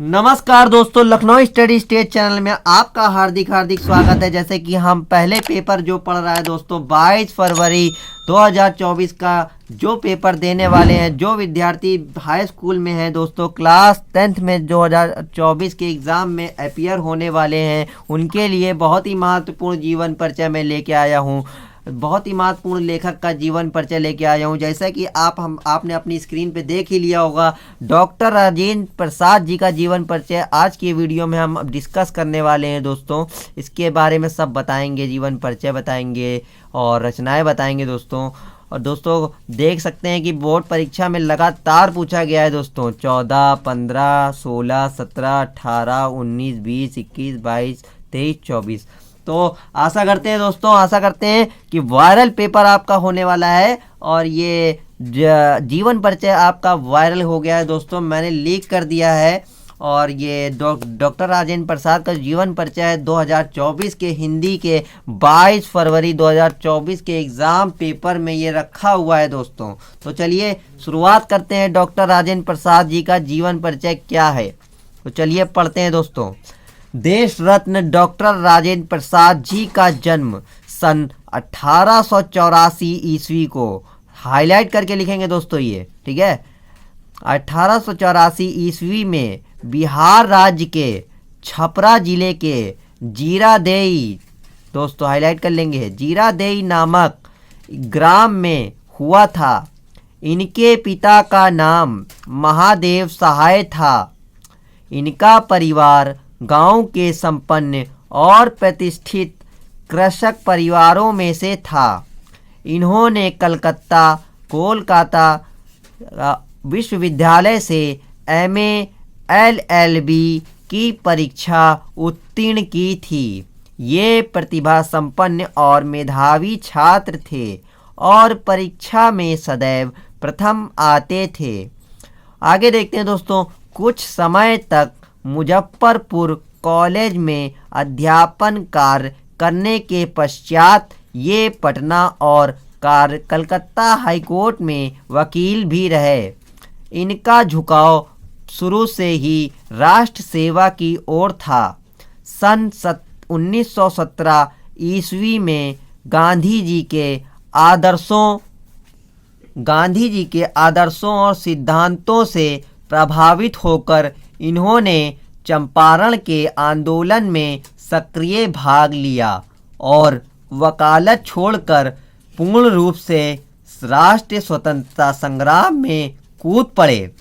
नमस्कार दोस्तों, Lucknow steady state channel में आपका हार्दिक हार्दिक स्वागत है। जैसे कि हम पहले पेपर जो पढ़ रहा है दोस्तों 22 फरवरी 2024 का जो पेपर देने वाले हैं, जो विद्यार्थी हाई स्कूल में हैं दोस्तों, क्लास 10th में 2024 के एग्ज़ाम में अपियर होने वाले हैं, उनके लिए बहुत ही महत्वपूर्ण जीवन परिचय मैं लेके आया हूँ। बहुत ही महत्वपूर्ण लेखक का जीवन परिचय लेके आया हूँ। जैसा कि आपने अपनी स्क्रीन पे देख ही लिया होगा, डॉक्टर राजेंद्र प्रसाद जी का जीवन परिचय आज की वीडियो में हम डिस्कस करने वाले हैं दोस्तों। इसके बारे में सब बताएंगे, जीवन परिचय बताएंगे और रचनाएं बताएंगे दोस्तों। और दोस्तों देख सकते हैं कि बोर्ड परीक्षा में लगातार पूछा गया है दोस्तों। 14, 15, 16, 17, 18, 19, 20, 21, 22, 23, 24। तो आशा करते हैं दोस्तों, आशा करते हैं कि वायरल पेपर आपका होने वाला है और ये जीवन परिचय आपका वायरल हो गया है दोस्तों। मैंने लीक कर दिया है और ये डॉक्टर राजेंद्र प्रसाद का जीवन परिचय है 2024 के हिंदी के 22 फरवरी 2024 के एग्ज़ाम पेपर में ये रखा हुआ है दोस्तों। तो चलिए शुरुआत करते हैं, डॉक्टर राजेंद्र प्रसाद जी का जीवन परिचय क्या है। तो चलिए पढ़ते हैं दोस्तों। देश रत्न डॉक्टर राजेंद्र प्रसाद जी का जन्म सन 1884 ईस्वी को, हाईलाइट करके लिखेंगे दोस्तों ये, ठीक है। 1884 ईस्वी में बिहार राज्य के छपरा जिले के जीरादेई, दोस्तों हाईलाइट कर लेंगे, जीरादेई नामक ग्राम में हुआ था। इनके पिता का नाम महादेव सहाय था। इनका परिवार गांव के संपन्न और प्रतिष्ठित कृषक परिवारों में से था। इन्होंने कोलकाता विश्वविद्यालय से एमए एलएलबी की परीक्षा उत्तीर्ण की थी। ये प्रतिभा संपन्न और मेधावी छात्र थे और परीक्षा में सदैव प्रथम आते थे। आगे देखते हैं दोस्तों। कुछ समय तक मुजफ्फरपुर कॉलेज में अध्यापन कार्य करने के पश्चात ये पटना और कलकत्ता हाईकोर्ट में वकील भी रहे। इनका झुकाव शुरू से ही राष्ट्र सेवा की ओर था। सन 1917 ईस्वी में गांधी जी के आदर्शों और सिद्धांतों से प्रभावित होकर इन्होंने चंपारण के आंदोलन में सक्रिय भाग लिया और वकालत छोड़कर पूर्ण रूप से राष्ट्रीय स्वतंत्रता संग्राम में कूद पड़े।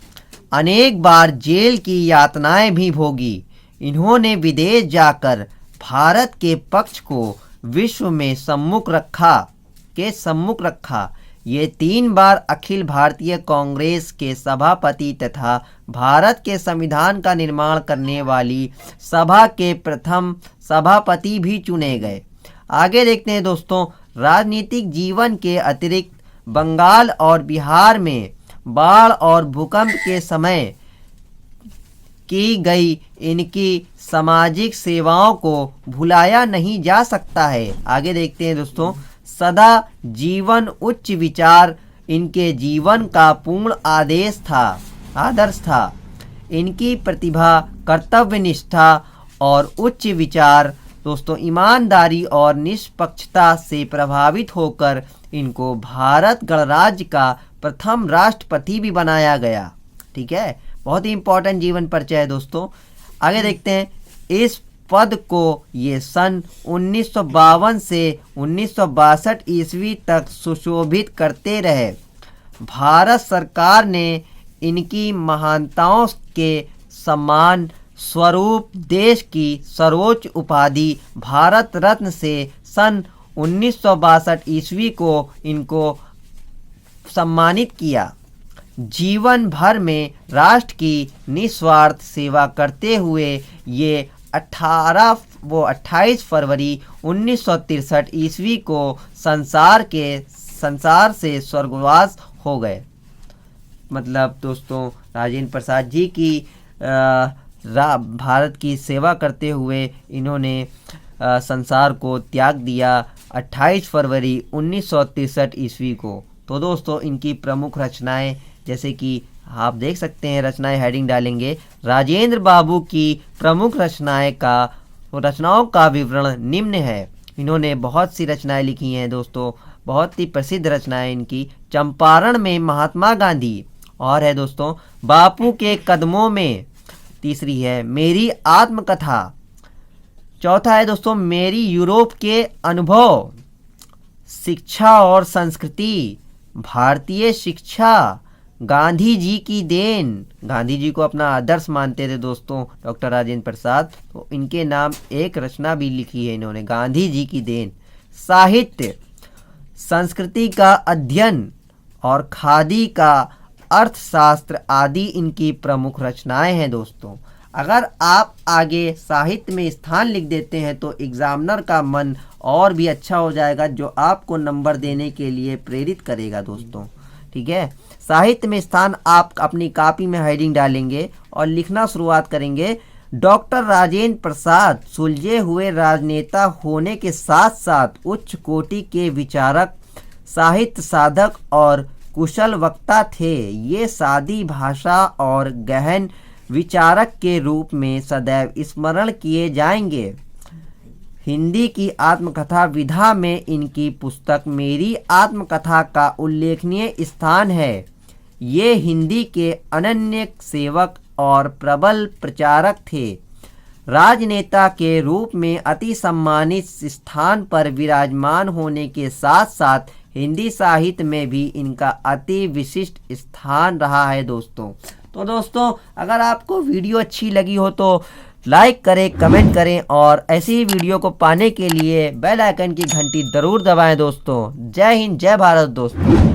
अनेक बार जेल की यातनाएं भी भोगी। इन्होंने विदेश जाकर भारत के पक्ष को विश्व में सम्मुख रखा। ये 3 बार अखिल भारतीय कांग्रेस के सभापति तथा भारत के संविधान का निर्माण करने वाली सभा के प्रथम सभापति भी चुने गए। आगे देखते हैं दोस्तों। राजनीतिक जीवन के अतिरिक्त बंगाल और बिहार में बाढ़ और भूकंप के समय की गई इनकी सामाजिक सेवाओं को भुलाया नहीं जा सकता है। आगे देखते हैं दोस्तों। सदा जीवन उच्च विचार इनके जीवन का पूर्ण आदर्श था। इनकी प्रतिभा, कर्तव्य निष्ठा और उच्च विचार दोस्तों ईमानदारी और निष्पक्षता से प्रभावित होकर इनको भारत गणराज्य का प्रथम राष्ट्रपति भी बनाया गया। ठीक है, बहुत ही इंपॉर्टेंट जीवन परिचय है दोस्तों। आगे देखते हैं। इस पद को ये सन 1952 से 1962 ईस्वी तक सुशोभित करते रहे। भारत सरकार ने इनकी महानताओं के सम्मान स्वरूप देश की सर्वोच्च उपाधि भारत रत्न से सन 1962 ईस्वी को इनको सम्मानित किया। जीवन भर में राष्ट्र की निस्वार्थ सेवा करते हुए ये 28 फरवरी 1963 ईस्वी को संसार से स्वर्गवास हो गए। मतलब दोस्तों राजेंद्र प्रसाद जी की भारत की सेवा करते हुए इन्होंने संसार को त्याग दिया 28 फरवरी 1963 ईस्वी को। तो दोस्तों इनकी प्रमुख रचनाएं जैसे कि आप देख सकते हैं रचनाएं, हेडिंग डालेंगे राजेंद्र बाबू की प्रमुख रचनाओं का विवरण निम्न है। इन्होंने बहुत सी रचनाएं लिखी हैं दोस्तों, बहुत ही प्रसिद्ध रचनाएं इनकी। चंपारण में महात्मा गांधी, और है दोस्तों बापू के कदमों में, तीसरी है मेरी आत्मकथा, चौथा है दोस्तों मेरी यूरोप के अनुभव, शिक्षा और संस्कृति, भारतीय शिक्षा, गांधी जी की देन। गांधी जी को अपना आदर्श मानते थे दोस्तों डॉक्टर राजेंद्र प्रसाद, तो इनके नाम एक रचना भी लिखी है इन्होंने, गांधी जी की देन। साहित्य, संस्कृति का अध्ययन और खादी का अर्थशास्त्र आदि इनकी प्रमुख रचनाएं हैं दोस्तों। अगर आप आगे साहित्य में स्थान लिख देते हैं तो एग्जामिनर का मन और भी अच्छा हो जाएगा, जो आपको नंबर देने के लिए प्रेरित करेगा दोस्तों। ठीक है, साहित्य में स्थान आप अपनी कॉपी में हेडिंग डालेंगे और लिखना शुरुआत करेंगे। डॉक्टर राजेंद्र प्रसाद सुलझे हुए राजनेता होने के साथ साथ उच्च कोटि के विचारक, साहित्य साधक और कुशल वक्ता थे। ये सादी भाषा और गहन विचारक के रूप में सदैव स्मरण किए जाएंगे। हिंदी की आत्मकथा विधा में इनकी पुस्तक मेरी आत्मकथा का उल्लेखनीय स्थान है। ये हिंदी के अनन्य सेवक और प्रबल प्रचारक थे। राजनेता के रूप में अति सम्मानित स्थान पर विराजमान होने के साथ साथ हिंदी साहित्य में भी इनका अति विशिष्ट स्थान रहा है दोस्तों। तो दोस्तों अगर आपको वीडियो अच्छी लगी हो तो लाइक करें, कमेंट करें और ऐसी ही वीडियो को पाने के लिए बेल आइकन की घंटी ज़रूर दबाएं दोस्तों। जय हिंद, जय भारत दोस्तों।